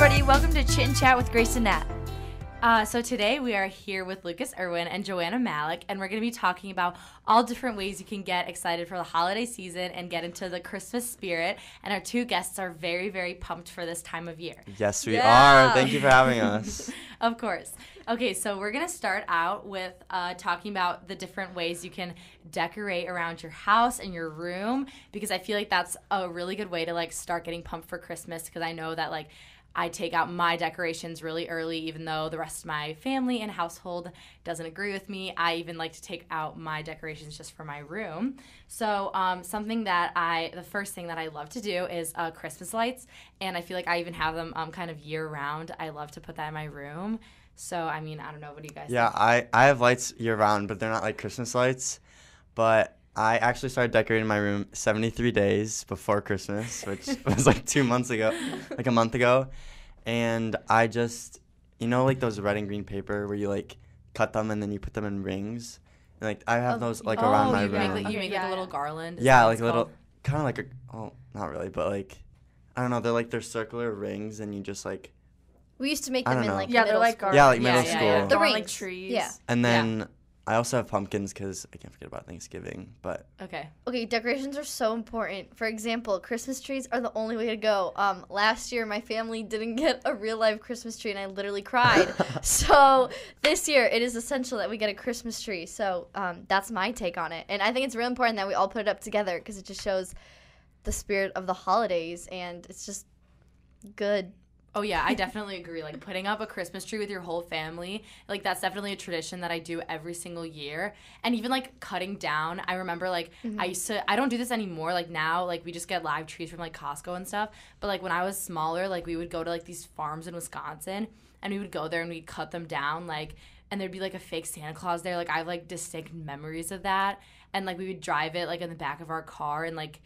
everybody. Welcome to Chit and Chat with Grace and Nat. So today we are here with Lucas Irwin and Joanna Malik, and we're going to be talking about all different ways you can get excited for the holiday season and get into the Christmas spirit. And our two guests are very, very pumped for this time of year. Yes, we are. Thank you for having us. Of course. Okay, so we're going to start out with talking about the different ways you can decorate around your house and your room, because I feel like that's a really good way to like start getting pumped for Christmas, because I know that like I take out my decorations really early, even though the rest of my family and household doesn't agree with me. I even like to take out my decorations just for my room. So the first thing that I love to do is Christmas lights, and I feel like I even have them kind of year-round. I love to put that in my room. So, I mean, I don't know. What do you guys think? Yeah, I have lights year-round, but they're not like Christmas lights. But I actually started decorating my room 73 days before Christmas, which was like 2 months ago, like a month ago. And I just, like those red and green paper where you like cut them and then you put them in rings. And like I have those like around my room. You make like a little garland. Yeah, like a little, kind of like not really, but like, I don't know. They're circular rings, and you just like. We used to make them in like they're like garland. Yeah, like middle school. Yeah. The rings. Like trees. Yeah. And then I also have pumpkins because I can't forget about Thanksgiving. But Okay, decorations are so important. For example, Christmas trees are the only way to go. Last year, my family didn't get a real live Christmas tree, and I literally cried. So this year, it is essential that we get a Christmas tree. So that's my take on it. And I think it's real important that we all put it up together, because it just shows the spirit of the holidays, and it's just good. Oh, yeah, I definitely agree. Like, putting up a Christmas tree with your whole family, like, that's definitely a tradition that I do every single year. And even, like, cutting down, I remember, like, I don't do this anymore. Like, now, like, we just get live trees from, like, Costco and stuff. But, like, when I was smaller, like, we would go to, like, these farms in Wisconsin, and we would go there and we'd cut them down, like, and there'd be, like, a fake Santa Claus there. Like, I have, like, distinct memories of that. And, like, we would drive it, like, in the back of our car, and, like,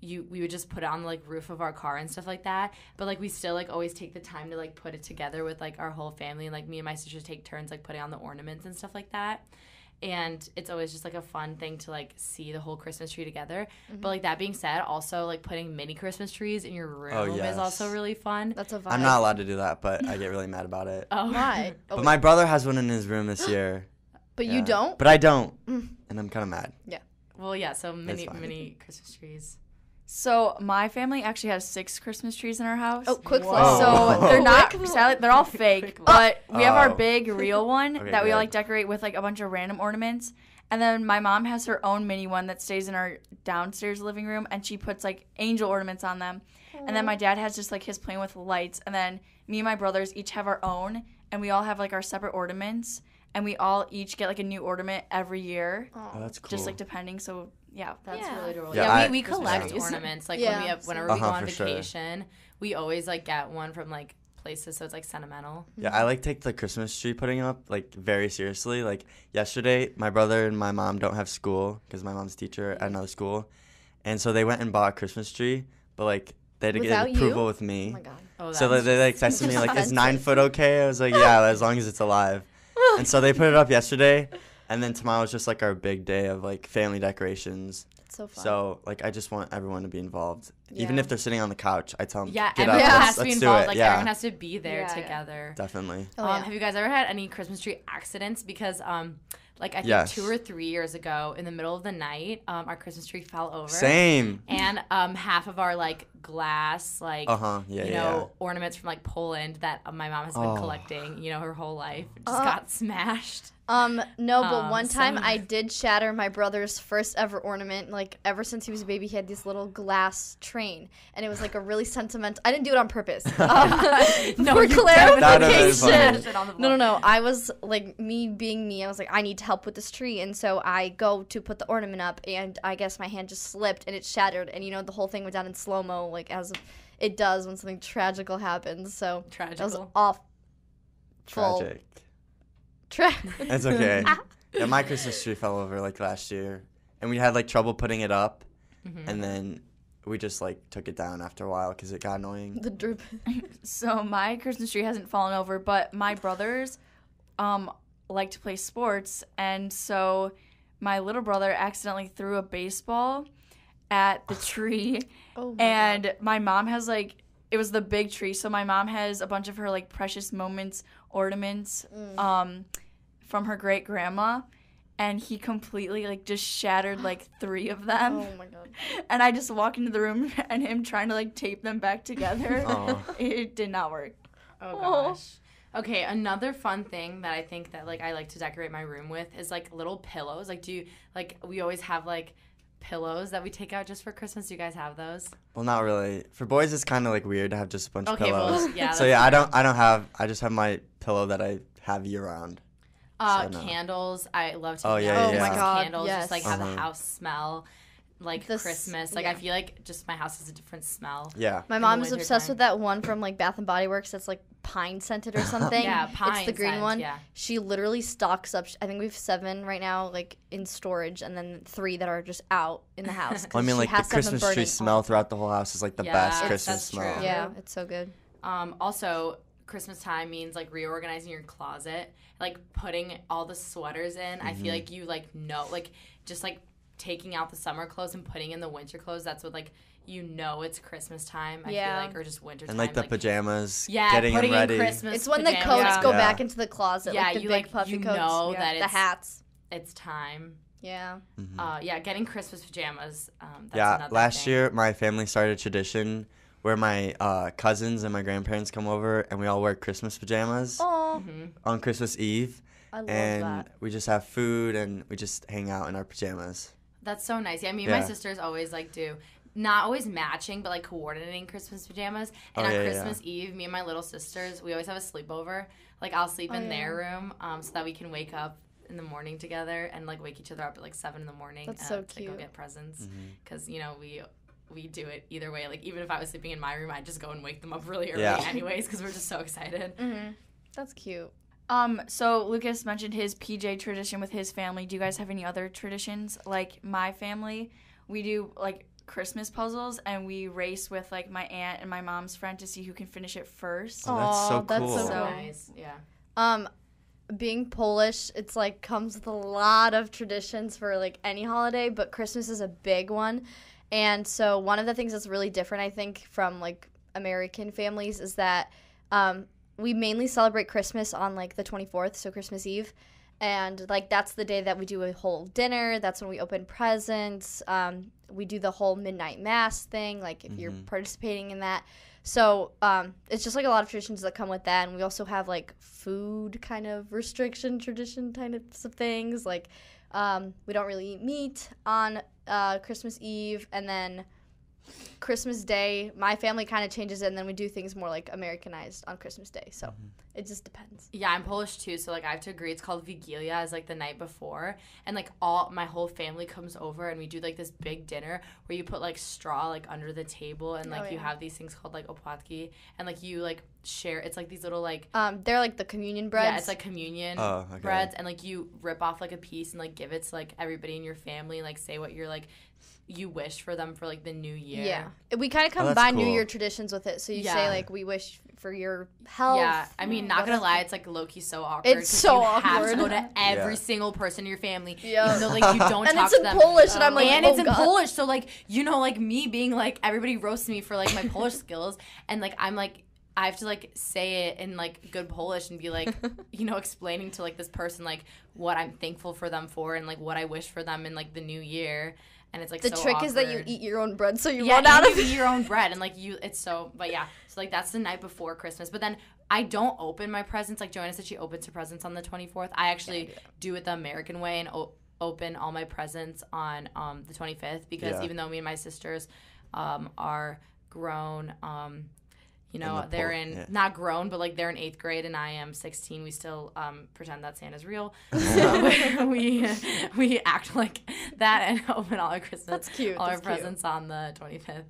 we would just put it on the like roof of our car and stuff like that, but like we still like always take the time to like put it together with like our whole family, and like me and my sisters take turns like putting on the ornaments and stuff like that. And it's always just like a fun thing to like see the whole Christmas tree together. But like that being said, also like putting mini Christmas trees in your room is also really fun. That's a vibe. I'm not allowed to do that, but I get really mad about it. Oh, Why? But my brother has one in his room this year. But you don't? But I don't, and I'm kind of mad. Yeah. Well, yeah. So mini Christmas trees. So my family actually has 6 Christmas trees in our house. Oh, quick flip. So they're not, sadly, they're all fake, but we have our Oh. big real one that we all good. like decorate with like a bunch of random ornaments. And then my mom has her own mini one that stays in our downstairs living room, and she puts like angel ornaments on them. And then my dad has just like his plain with lights. And then me and my brothers each have our own, and we all have like our separate ornaments. And we all each get like a new ornament every year. Oh, that's cool. Just like depending. So yeah, That's really adorable. Yeah, we collect ornaments. Like whenever we go on vacation, we always like get one from like places, so it's like sentimental. Yeah, I like take the Christmas tree putting up like very seriously. Like yesterday, my brother and my mom don't have school because my mom's a teacher at another school, and so they went and bought a Christmas tree, but like they had to get approval with me. Oh my god. Oh, So they like texted me like, "Is 9 foot okay?" I was like, "Yeah, as long as it's alive." And so they put it up yesterday, and then tomorrow's just like our big day of like family decorations. It's so fun. So like I just want everyone to be involved, even if they're sitting on the couch. I tell them, yeah, get everyone up, has to be let's involved. do it. Like Yeah, everyone has to be there Yeah. together. definitely. Have you guys ever had any Christmas tree accidents? Because like I think Yes. 2 or 3 years ago, in the middle of the night, our Christmas tree fell over. Same. And half of our like glass, like ornaments from like Poland that my mom has been collecting, her whole life, just got smashed. No, but one time so- I did shatter my brother's first ever ornament. Like, ever since he was a baby, he had this little glass train, and it was like a really sentimental. I didn't do it on purpose. For clarification. No. I was like, me being me, I was like, I need help with this tree, and so I go to put the ornament up, and I guess my hand just slipped and it shattered, and the whole thing went down in slow mo, like as it does when something tragical happens. So that was awful. Tragic. It's okay. Yeah, my Christmas tree fell over like last year, and we had like trouble putting it up, and then we just like took it down after a while because it got annoying. The drip. So my Christmas tree hasn't fallen over, but my brothers like to play sports, and so my little brother accidentally threw a baseball at the tree, Oh my and God. my mom has like it was the big tree. So my mom has a bunch of her like precious moments ornaments from her great grandma, and he completely like just shattered like 3 of them. Oh my god. And I just walk into the room and him trying to like tape them back together. Aw. It did not work. Oh gosh. Okay, another fun thing that I think that like I like to decorate my room with is like little pillows. Like we always have like pillows that we take out just for Christmas. Do you guys have those? Well, not really. For boys, it's kind of like weird to have just a bunch of Okay, pillows. well, yeah. So yeah, I don't have. I just have my pillow that I have year round. So, no. Candles. I love taking Oh, yeah, out yeah. Oh my God, candles. yes. Just like have the house smell like This- Christmas. Like yeah. I feel like just my house has a different smell. Yeah. My in the mom is obsessed wintertime. with that one from like Bath and Body Works that's like pine scented or something. Yeah, pine It's the green scent, one. yeah. She literally stocks up. I think we have 7 right now, like in storage, and then 3 that are just out in the house. 'cause Well, I mean, she like the has to have them Christmas tree burning smell all- throughout the whole house is like the Yeah, best it's- Christmas that's smell. true. Yeah, it's so good. Also, Christmas time means like reorganizing your closet, like putting all the sweaters in. I feel like you like know, like just like taking out the summer clothes and putting in the winter clothes. That's what like you know it's Christmas time. I Yeah. feel like, or just winter time. And like the pajamas, yeah, getting putting them ready. in Christmas. It's when the pajamas. coats go Yeah. back into the closet, Yeah, like the you, big like, puffy you coats. know yeah, that the it's- hats. It's time. Yeah. Yeah, getting Christmas pajamas. That's Yeah, another last thing. year my family started a tradition where my cousins and my grandparents come over and we all wear Christmas pajamas Oh, on Christmas Eve. I love And that. we just have food and we just hang out in our pajamas. That's so nice. Yeah, me and my Yeah. sisters always like do not always matching, but like coordinating Christmas pajamas. And Oh, on yeah, Christmas Eve, me and my little sisters, we always have a sleepover. Like I'll sleep in their room, so that we can wake up in the morning together and like wake each other up at like 7 a.m. That's so to go cute. get presents. Because you know we do it either way. Like even if I was sleeping in my room, I'd just go and wake them up really early, Yeah. anyways, because we're just so excited. That's cute. So Lucas mentioned his PJ tradition with his family. Do you guys have any other traditions? Like my family, we do like Christmas puzzles and we race with like my aunt and my mom's friend to see who can finish it first. Oh, that's so Aw, that's cool. so So cool. nice. Yeah. Being Polish, it's like comes with a lot of traditions for like any holiday, but Christmas is a big one. And so one of the things that's really different, I think, from like American families is that we mainly celebrate Christmas on like the 24th, so Christmas Eve. And like that's the day that we do a whole dinner. That's when we open presents. We do the whole midnight mass thing, like if you're participating in that. So it's just like a lot of traditions that come with that. And we also have like food kind of restriction tradition types of things. Like we don't really eat meat on Christmas Eve. And then Christmas Day, my family kind of changes it. And then we do things more like Americanized on Christmas Day. So it just depends. Yeah, I'm Polish too, so like I have to agree. It's called Wigilia, is like the night before, and like all my whole family comes over, and we do like this big dinner where you put like straw like under the table, and like you have these things called like opłatki, and like you like share. It's like these little like They're like the communion breads. yeah, it's like communion Oh, okay. breads, and like you rip off like a piece and like give it to like everybody in your family, and, like say what you're like you wish for them for like the new year. Yeah. We kind of Oh, that's combine New cool. Year traditions with it. So you Yeah. say like we wish for your health. Yeah, I mean, not gonna lie, it's like low-key so awkward. It's 'cause so you have to awkward. go to every Yeah. single person in your family, Yeah. even though like you don't And talk it's to in them. Polish, and I'm like, and oh, it's in God. Polish, so like you know, like me being like everybody roasts me for like my Polish skills, and like I'm like I have to like say it in like good Polish and be like, you know, explaining to like this person like what I'm thankful for them for and like what I wish for them in like the new year. And it's like The so trick is that you awkward. eat your own bread, so you Yeah, run out and of you eat your own bread, and like it's so. But yeah, so like that's the night before Christmas. But then I don't open my presents. Like Joanna said, she opens her presents on the 24th. I actually do it the American way and open all my presents on the 25th because Yeah. even though me and my sisters are grown, you know, the they're Pol- in yeah. not grown, but like they're in 8th grade and I am 16. We still pretend that Santa's real. So we act like that and open all our Christmas, That's cute, all that's our cute. presents on the 25th.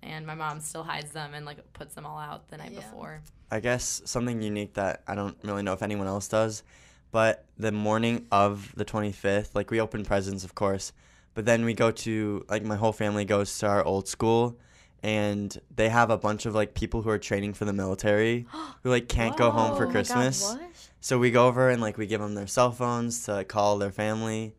And my mom still hides them and like puts them all out the night Yeah. before. I guess something unique that I don't really know if anyone else does, but the morning of the 25th, like we open presents, of course, but then we go to, like my whole family goes to our old school, and they have a bunch of like people who are training for the military who like can't go home for Oh my God, Christmas. what? So we go over and like we give them their cell phones to like, call their family,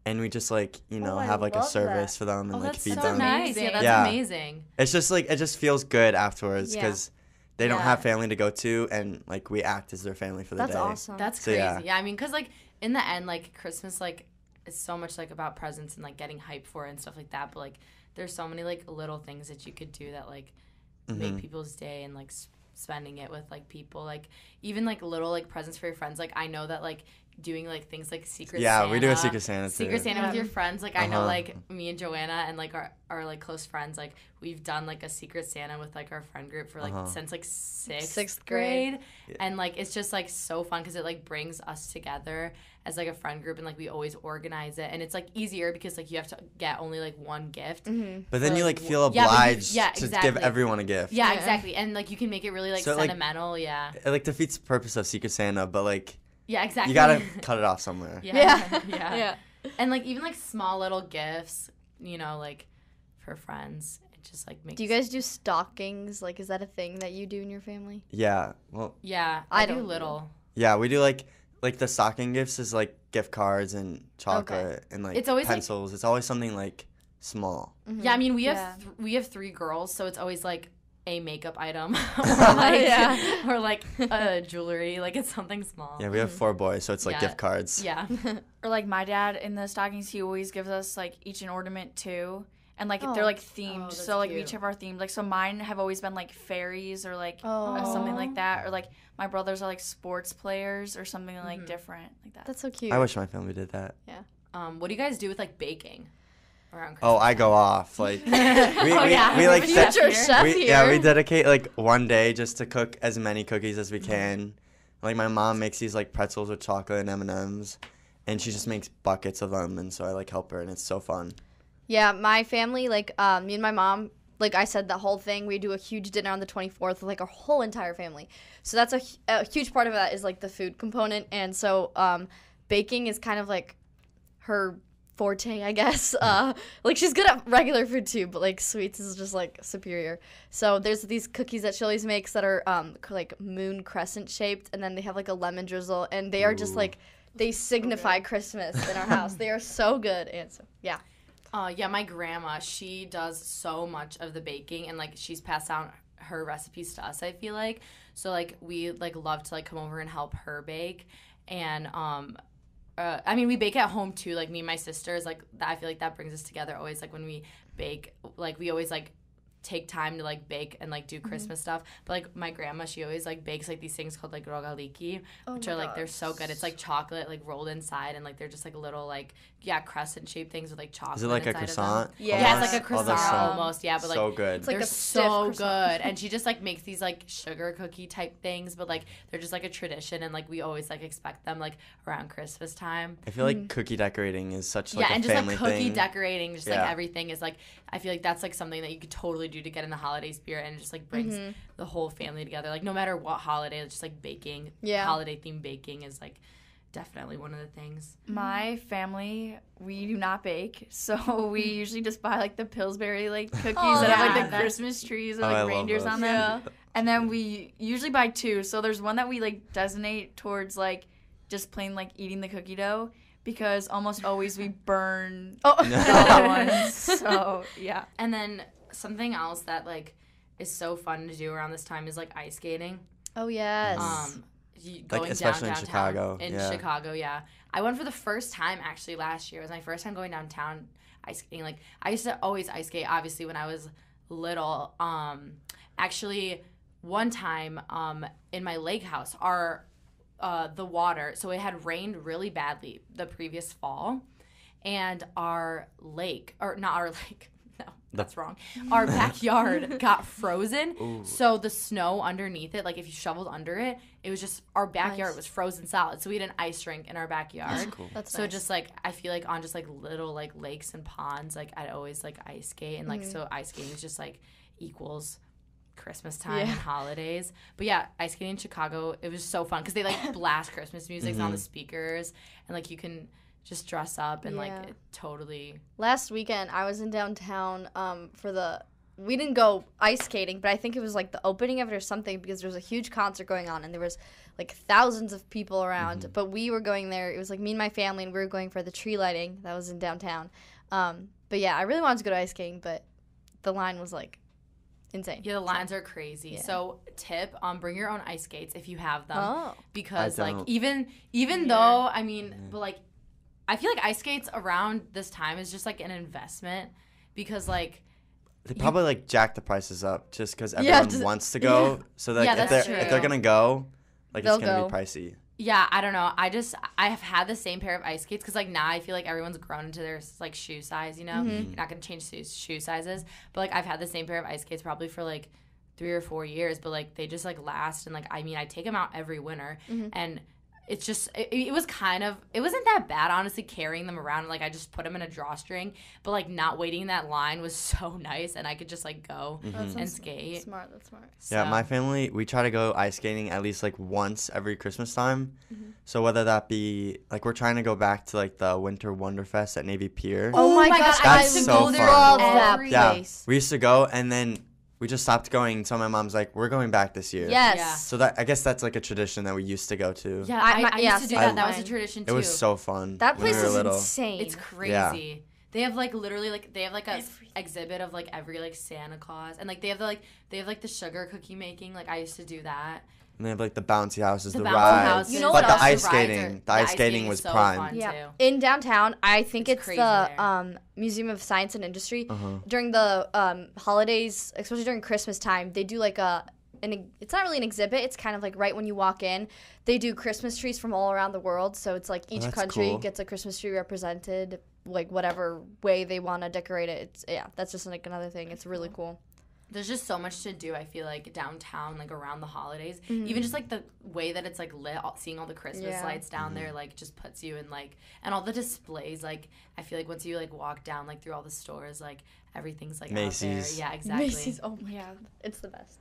and we just like I have like a love service that. for them and Oh, like that's feed so them. nice. Yeah, that's Yeah. amazing. It's just like it just feels good afterwards Yeah. because they don't Yeah. have family to go to, and like we act as their family for the That's day. awesome. That's So, crazy. yeah. Yeah, I mean, because, like, in the end, like, Christmas, like, is so much, like, about presents and, like, getting hyped for it and stuff like that. But, like, there's so many, like, little things that you could do that, like, make people's day and, like, spending it with, like, people. Like, even, like, little, like, presents for your friends. Like, I know that, like, doing, like, things like Secret Santa. Yeah, we do a Secret Santa too. Secret Santa with your friends. Like, I know, Uh-huh. like, me and Joanna and, like, our like, close friends, like, we've done, like, a Secret Santa with, like, our friend group for, like, since, like, sixth grade. And, like, it's just, like, so fun because it, like, brings us together as, like, a friend group. And, like, we always organize it. And it's, like, easier because, like, you have to get only, like, one gift. But then for, you like feel yeah, but obliged to give exactly. everyone a gift. Yeah, exactly. And, like, you can make it really, like, So, like, sentimental. Yeah. It like defeats the purpose of Secret Santa, but like Yeah, exactly. you gotta cut it off somewhere. Yeah. Yeah. And, like, even, like, small little gifts, like, for friends. It just, like, makes... Do you guys do stockings? Like, is that a thing that you do in your family? Yeah. Well, Yeah, I I do don't do little. yeah, we do like the stocking gifts is like gift cards and chocolate and like It's always, like- pencils. It's always something like small. Yeah, I mean, we have Yeah. we have 3 girls, so it's always, like, a makeup item or, like, Yeah. or, like, jewelry. Like, it's something small. Yeah, we have 4 boys, so it's like Yeah. gift cards. Yeah. Or like my dad in the stockings, he always gives us like each an ornament too. And like Oh. they're like themed. that's So like we cute. each have our themes. Like so mine have always been like fairies or like Oh. something like that. Or like my brothers are like sports players or something like different like that. That's so cute. I wish my family did that. What do you guys do with, like, baking around Christmas? Oh, I go off like we yeah. we like Future set- chef we, here. yeah, we dedicate like one day just to cook as many cookies as we can. Like my mom makes these like pretzels with chocolate and M&Ms, and she just makes buckets of them, and so I like help her, and it's so fun. Yeah, my family, like, me and my mom, like I said, the whole thing, we do a huge dinner on the 24th with, like, our whole entire family. So that's a huge part of that is, like, the food component. And so baking is kind of, like, her forte, I guess. Like, she's good at regular food, too, but, like, sweets is just, like, superior. So there's these cookies that she always makes that are, like, moon crescent shaped, and then they have, like, a lemon drizzle, and they are just, like, they signify Christmas in our house. They are so good. And so, yeah. Yeah, my grandma, she does so much of the baking, and, like, she's passed down her recipes to us, I feel like. So, like, we, like, love to, like, come over and help her bake. And, I mean, we bake at home, too. Like, me and my sisters, like, I feel like that brings us together always. Like, when we bake, like, we always, like, take time to, like, bake and, like, do Christmas stuff. But, like, my grandma, she always, like, bakes, like, these things called, like, rogaliki, which are, like, they're so good. It's, like, chocolate, like, rolled inside, and, like, they're just, like, little, like, crescent-shaped things with, like, chocolate Is it like a inside of them. croissant? Yeah. Yeah, almost? it's like a Oh, they're croissant so- almost, yeah, but, like, so good. It's like they're a stiff so croissant. good. And she just, like, makes these, like, sugar cookie type things, but, like, they're just, like, a tradition, and, like, we always, like, expect them, like, around Christmas time. I feel like cookie decorating is such like Yeah, a and just, family like, cookie thing. decorating, just, like, Yeah. everything is, like, I feel like that's, like, something that you could totally do to get in the holiday spirit, and it just, like, brings the whole family together. Like, no matter what holiday, just, like, baking, Yeah. holiday-themed baking is, like, definitely one of the things. My family, we do not bake, so we usually just buy like the Pillsbury like cookies that have like the yeah. Christmas trees and Oh, I like love reindeers those. on them. And then we usually buy 2. So there's one that we like designate towards like just plain like eating the cookie dough because almost always we burn the other ones. So yeah. And then something else that, like, is so fun to do around this time is, like, ice skating. Oh, yes. Going especially in downtown. Chicago, In yeah. Chicago, yeah. I went for the first time actually last year. It was my first time going downtown ice skating. Like, I used to always ice skate, obviously, when I was little. Actually, one time in my lake house, the water, so it had rained really badly the previous fall, and our lake, or not our lake, no, that's wrong. Our backyard got frozen, so the snow underneath it, like if you shoveled under it, it was just, our backyard Nice. was frozen solid. So we had an ice rink in our backyard. That's cool. That's So nice. just like, I feel like on just like little like lakes and ponds, like I'd always like ice skate, and like so ice skating is just like equals Christmas time and holidays. But yeah, ice skating in Chicago, it was so fun because they like blast Christmas music on the speakers, and like you can just dress up and like Yeah. it totally. Last weekend, I was in downtown for we didn't go ice skating, but I think it was like the opening of it or something because there was a huge concert going on and there was like thousands of people around. But we were going there. It was like me and my family, and we were going for the tree lighting that was in downtown. But yeah, I really wanted to go to ice skating, but the line was like insane. Yeah, the lines are crazy. Yeah. So tip, bring your own ice skates if you have them. Oh. Because I like don't. even though I mean, but like I feel like ice skates around this time is just like an investment because like They probably like jack the prices up just because Yeah, everyone just- wants to go. So like Yeah, if that's they're true. gonna go, like They'll it's gonna go. be pricey. yeah, I don't know. I have had the same pair of ice skates because like now I feel like everyone's grown into their like shoe size. You know, you're not gonna change shoe sizes, but like I've had the same pair of ice skates probably for like 3 or 4 years, but like they just like last and like I mean I take them out every winter and. It's just, it was kind of, it wasn't that bad, honestly, carrying them around. Like, I just put them in a drawstring. But, like, not waiting in that line was so nice. And I could just, like, go and skate. Smart, that's smart. Yeah, So- my family, we try to go ice skating at least like once every Christmas time. So whether that be like we're trying to go back to like the Winter Wonderfest at Navy Pier. Oh my God, I That's used to so go there fun. love that every- Yeah, place. we used to go and then we just stopped going. So my mom's like, we're going back this year. Yes. Yeah. So that I guess that's like a tradition that we used to go to. Yeah, I- I yeah, used to do I- that. That was a mine. tradition, It too. was so fun. That when place we were is little. insane. It's crazy. Yeah. They have like literally like they have like a exhibit of like every like Santa Claus and like they have the sugar cookie making. Like I used to do that. And they have like the bouncy houses, the bouncy rides. houses. You know but what the else? ice rides are- skating, the ice skating is was so prime. fun, Yeah. too. In downtown, I think It's it's crazy the there. Museum of Science and Industry. Uh-huh. During the holidays, especially during Christmas time, they do like it's not really an exhibit. It's kind of like right when you walk in, they do Christmas trees from all around the world. So it's like each that's country cool. gets a Christmas tree represented, like whatever way they want to decorate it. It's that's just like another thing. It's really cool. There's just so much to do. I feel like downtown, like around the holidays, Mm-hmm. even just like the way that it's like lit, seeing all the Christmas Yeah. lights down there, like just puts you in like, and all the displays. Like I feel like once you like walk down like through all the stores, like everything's like Macy's. out there. Yeah, exactly. Macy's, oh my God, it's the best.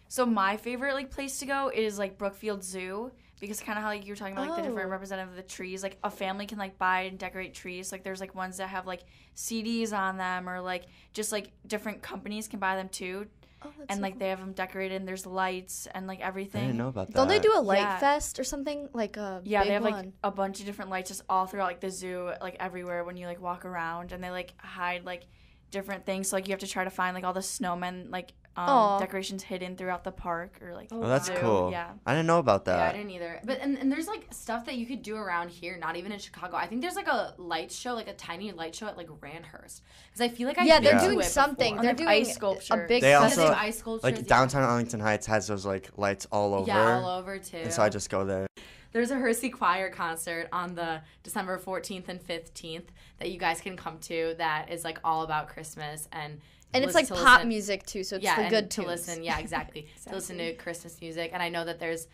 So my favorite like place to go is like Brookfield Zoo because kind of how like you were talking about like the different Oh. representative of the trees. Like a family can like buy and decorate trees. Like there's like ones that have like CDs on them or like just like different companies can buy them too. Oh, that's And so like cool. they have them decorated and there's lights and like I everything. didn't know about that. Don't they do a light Yeah. fest or something like a Yeah, big they have one? like a bunch of different lights just all throughout like the zoo, like everywhere when you like walk around, and they like hide like different things. So like you have to try to find like all the snowmen like Aw. decorations hidden throughout the park or like. Oh, that's zoo. cool. Yeah. I didn't know about Yeah, I that. didn't either. But and there's like stuff that you could do around here, not even in Chicago. I think there's like a light show, like a tiny light show at like Randhurst, because I feel like Yeah, they're Yeah. doing something. Before. They're And they doing have ice sculpture. a big They Yeah, also- they have ice sculptures. Like downtown Arlington Heights has those like lights all over. Yeah, all over too. And so I just go there. There's a Hersey Choir concert on the December 14th and 15th that you guys can come to. That is like all about Christmas and And it's listen- like to pop listen- music too, so it's yeah, the and good to tunes. listen. Yeah, exactly. To listen to Christmas music, and I know that there's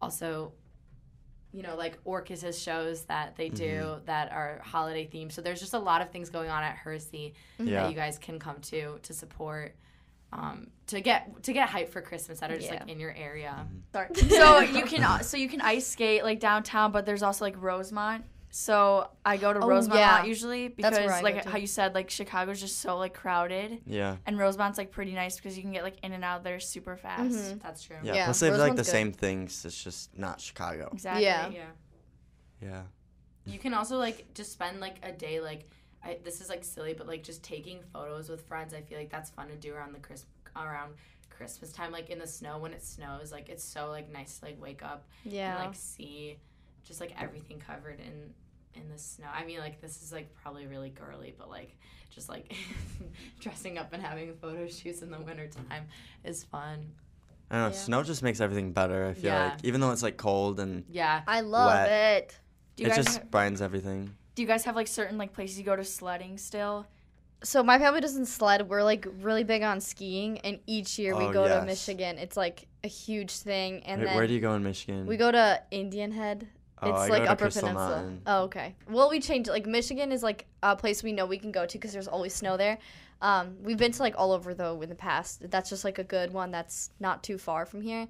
also, you know, like Orcus shows that they do that are holiday themed. So there's just a lot of things going on at Hersey Yeah. that you guys can come to support. To get hyped for Christmas that are just Yeah. like in your area. Sorry. So you can ice skate like downtown, but there's also like Rosemont. So I go to Oh, Rosemont yeah. a lot usually because That's where I go like to. how you said like Chicago's just so like crowded, Yeah. and Rosemont's like pretty nice because you can get like in and out there super fast. Mhm. That's true. Yeah. Yeah, Plus they have like the Rosemont's good. same things. It's just not Chicago. Exactly. Yeah. Yeah. Yeah. You can also like just spend like a day like this is like silly, but like just taking photos with friends. I feel like that's fun to do around around Christmas time, like in the snow when it snows. Like it's so like nice to like wake up Yeah. and like see just like everything covered in the snow. I mean, like this is like probably really girly, but like just like dressing up and having photo shoots in the wintertime is fun. I don't know. Yeah. Snow just makes everything better. I feel Yeah. like even though it's like cold and Yeah. I love wet. it. Do you it guys just brightens everything. do you guys have like certain like places you go to sledding still? So my family doesn't sled. We're like really big on skiing, and each year we Oh, go to yes. Michigan. It's like a huge thing, and Wait, then where do you go in Michigan? we go to Indian Head. Oh, It's I like go to Upper Crystal Peninsula. Mountain. Oh, okay. Well, we changed it. Like Michigan is like a place we know we can go to because there's always snow there. We've been to like all over though in the past. That's just like a good one that's not too far from here.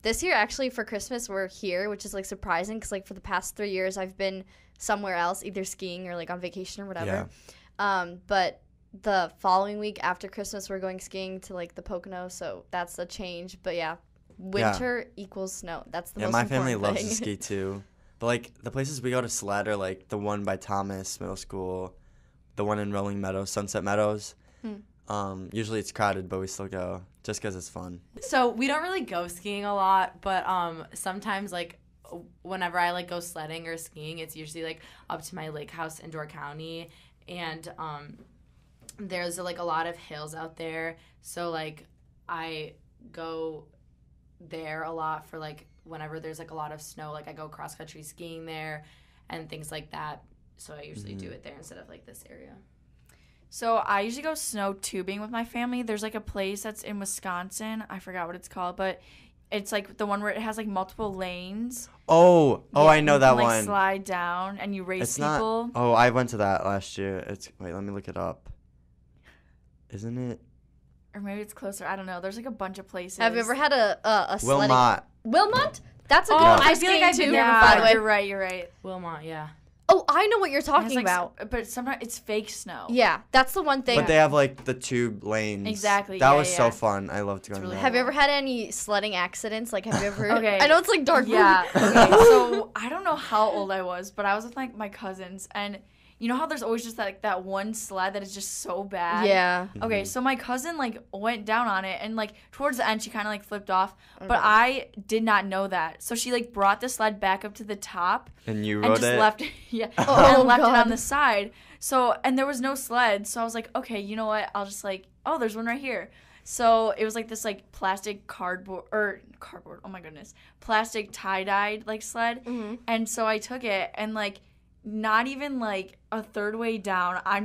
This year actually for Christmas we're here, which is like surprising because like for the past 3 years I've been somewhere else, either skiing or like on vacation or whatever. But the following week after Christmas, we're going skiing to like the Pocono, so that's a change. But yeah, winter equals snow. That's the most my important family loves thing. to ski too. But like the places we go to sled are like the one by Thomas Middle School, the one in Rolling Meadows, Sunset Meadows. Usually it's crowded, but we still go just because it's fun. So we don't really go skiing a lot, but sometimes like whenever I like go sledding or skiing, it's usually like up to my lake house in Door County, and there's like a lot of hills out there. So like I go there a lot for like whenever there's like a lot of snow. Like I go cross country skiing there and things like that. So I usually do it there instead of like this area. So I usually go snow tubing with my family. There's like a place that's in Wisconsin. I forgot what it's called, but it's like the one where it has like multiple lanes. Oh, I know You that can, like, one. slide down and you race It's people. not. Oh, I went to that last year. Wait, let me look it up. Isn't it Or maybe it's closer. I don't know. There's like a bunch of places. Have you ever had a sledding? Wilmot? Wilmot? That's a Oh, good one for I feel like skiing I've been too, there. by the way. You're right. You're right. Wilmot, yeah. Oh, I know what you're It has, talking like, about. but sometimes it's fake snow. Yeah, that's the one thing. But they have like the tube lanes. Exactly, That yeah, was yeah. so fun. I loved going really there. Have you ever had any sledding accidents? Like, have you ever? Okay. I know it's like dark. Yeah. Okay. So I don't know how old I was, but I was with like my cousins, and you know how there's always just that one sled that is just so bad. Yeah. Okay, so my cousin like went down on it, and like towards the end she kind of like flipped off, but Okay. I did not know that. So she like brought the sled back up to the top And you and rode just it? left and Oh, left it God. on the side. So and there was no sled, so I was like, okay, you know what? I'll just like, oh, there's one right here. So it was like this like plastic cardboard. Oh my goodness, plastic tie-dyed like sled. Mhm. And so I took it, and like not even like a third way down, I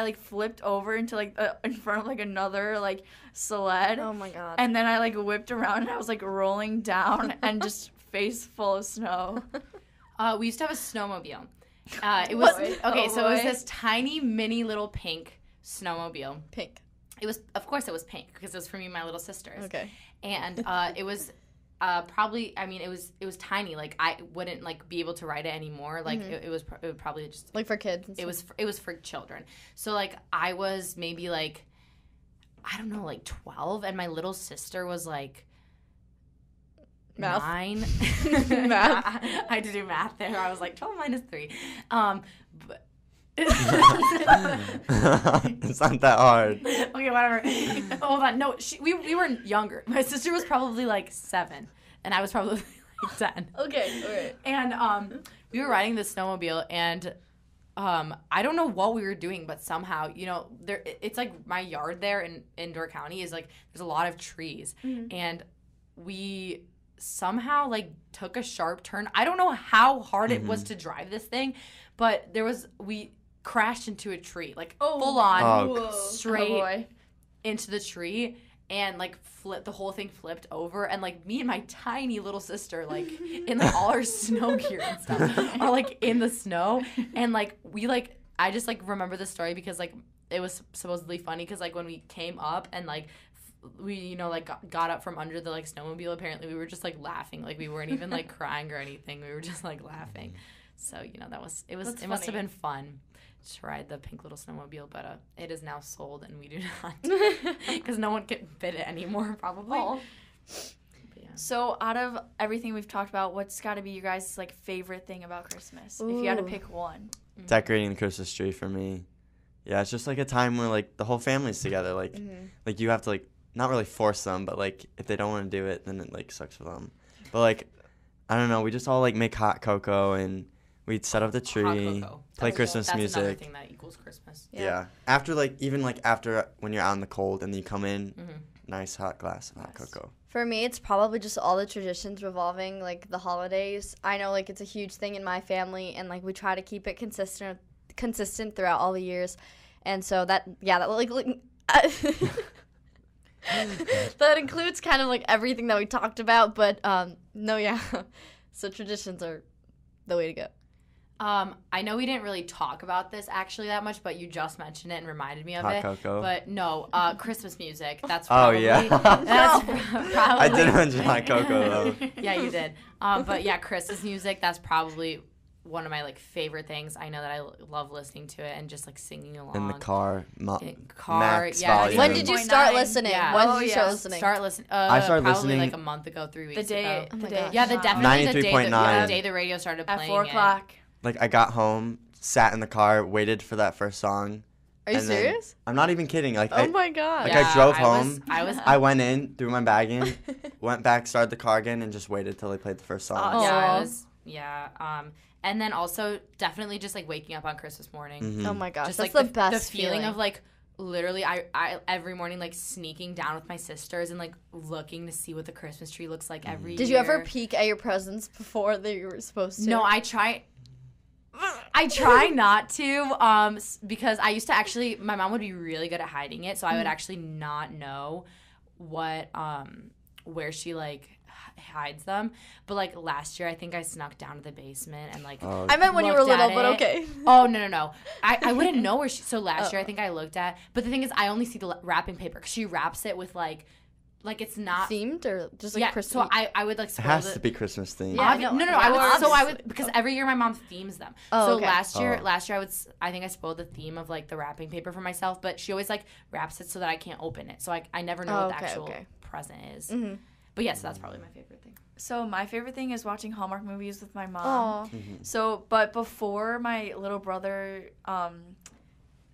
like flipped over into like in front of like another like sled. Oh my god. And then I like whipped around, and I was like rolling down and just face full of snow. We used to have a snowmobile. It was Boy. okay. Oh, So it was boy. this tiny, mini, little pink snowmobile. Pink. It was, of course, it was pink because it was for me and my little sisters. Okay. And it was probably. I mean, it was tiny. Like I wouldn't like be able to ride it anymore. Like it would probably just. Like for kids. And It was for children. So like I was maybe like, I don't know, like 12, and my little sister was like. Math. 9. Math. I had to do math there. I was like 12 minus 3. But It's not that hard. okay, whatever. Hold on. No, we were younger. My sister was probably like 7, and I was probably like 10. Okay. Alright. And we were riding the snowmobile, and I don't know what we were doing, but somehow, you know, it's like my yard there in Door County is like there's a lot of trees, and we somehow like took a sharp turn. I don't know how hard it was to drive this thing, but we crashed into a tree, like full on Oh, straight Oh, boy. into the tree, and like the whole thing flipped over, and like me and my tiny little sister, like in like all our snow gear and stuff, are like in the snow, and like we like I just like remember the story because like it was supposedly funny because like when we came up and like we, you know, like got up from under the like snowmobile, apparently we were just like laughing, like we weren't even like crying or anything, we were just like laughing. So, you know, it must have funny. been fun to ride the pink little snowmobile, but it is now sold and we do not, because no one can fit it anymore probably. Aw. But yeah. So out of everything we've talked about, what's got to be your guys' like favorite thing about Christmas? If you had to Ooh. pick one. Decorating the Christmas tree for me. Yeah, it's just like a time where like the whole family's together. Like, like you have to like not really force them, but like if they don't want to do it, then it like sucks for them. But like, I don't know, we just all like make hot cocoa and we'd set up the Hot tree, cocoa. play That's- Christmas that's another music. thing that equals Christmas. Yeah. After like even like after when you're out in the cold and then you come in, Mhm. nice hot glass of hot Yes. cocoa. For me, it's probably just all the traditions revolving like the holidays. I know like it's a huge thing in my family, and like we try to keep it consistent throughout all the years, and so that that includes kind of like everything that we talked about. But no, yeah. So traditions are the way to go. I know we didn't really talk about this actually that much, but you just mentioned it and reminded me of Hot it. cocoa. But no, Christmas music. That's Oh, probably, yeah. that's probably. I did mention hot cocoa though. Yeah, you did. But yeah, Christmas music. That's probably one of my like favorite things. I know that I love listening to it and just like singing along In the car. Max yeah. volume. When did you start 1.9. listening? Yeah. When Oh, did you yeah. start listening? Start listening. I started probably listening like a month ago, 3 weeks The day, ago. Oh my the day. gosh. Yeah, definitely the day 93.9. the day the radio started At playing 4 it. o'clock. Like I got home, sat in the car, waited for that first song. Are you and then- serious? I'm not even kidding. Like Oh my god. Like, I drove home. I was I went in, threw my bag in, went back, started the car again, and just waited till they played the first song. Oh, yeah, Aw. I was and then also definitely just like waking up on Christmas morning. Mhm. Oh my gosh, Just that's like the best the feeling of like literally I every morning like sneaking down with my sisters and like looking to see what the Christmas tree looks like every Did year. you ever peek at your presents before they were supposed to? No, I try not to because I used to actually my mom would be really good at hiding it, so I would actually not know what where she like hides them. But like last year I think I snuck down to the basement and like Oh, I meant when you were looked at little, but it. okay. Oh, no. I wouldn't know where she... So last year, I think I looked at... But the thing is, I only see the wrapping paper. Because she wraps it with, like it's not... Themed or just like yeah, Christmas? so I would, like, it spoil has to be Christmas themed. Yeah. No, no, I would... yeah, So I would... obviously. Because every year my mom themes them. Oh, so okay. last year, Oh. I think I spoiled the theme of, like, the wrapping paper for myself. But she always, like, wraps it so that I can't open it. So I never know Oh, what the okay, actual okay. present is. Mhm. But yes, that's probably my favorite thing. So my favorite thing is watching Hallmark movies with my mom. Aw. So, but before my little brother,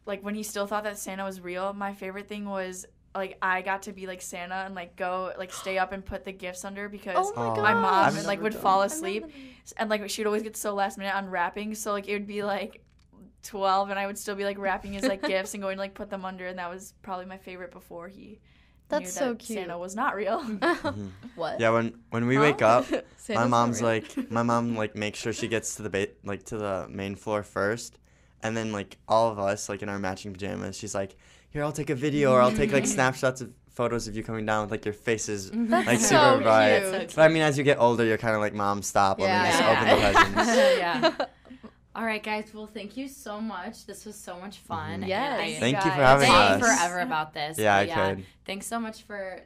like when he still thought that Santa was real, my favorite thing was like I got to be like Santa and like go like stay up and put the gifts under because Oh my Oh. god. my mom I've like never would done fall that. asleep and like she'd always get so last minute unwrapping. So like it would be like 12 and I would still be like wrapping his like gifts and going to like put them under, and that was probably my favorite before he That's knew so that cute. Santa was not real. What? Yeah, when we wake up, Santa's my not mom's real. my mom like makes sure she gets to the to the main floor first, and then like all of us like in our matching pajamas, she's like, here, I'll take a video or I'll take like snapshots of photos of you coming down with like your faces That's like so super bright. cute. That's so But I mean, as you get older, you're kind of like, Mom, stop. Let me just Yeah. open the presents. Yeah. All right, guys. Well, thank you so much. This was so much fun. Mhm. Yes. And Thank you for guys. having I us. could forever about this. Yeah, but I could. Thanks so much for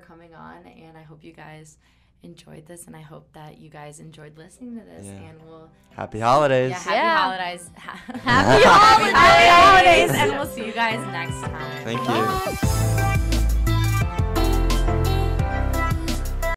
coming on, and I hope you guys enjoyed this, and I hope that you guys enjoyed listening to this. Yeah. And we'll Happy holidays. happy Yeah. holidays. Happy holidays. Happy holidays, and we'll see you guys next time. Thank you.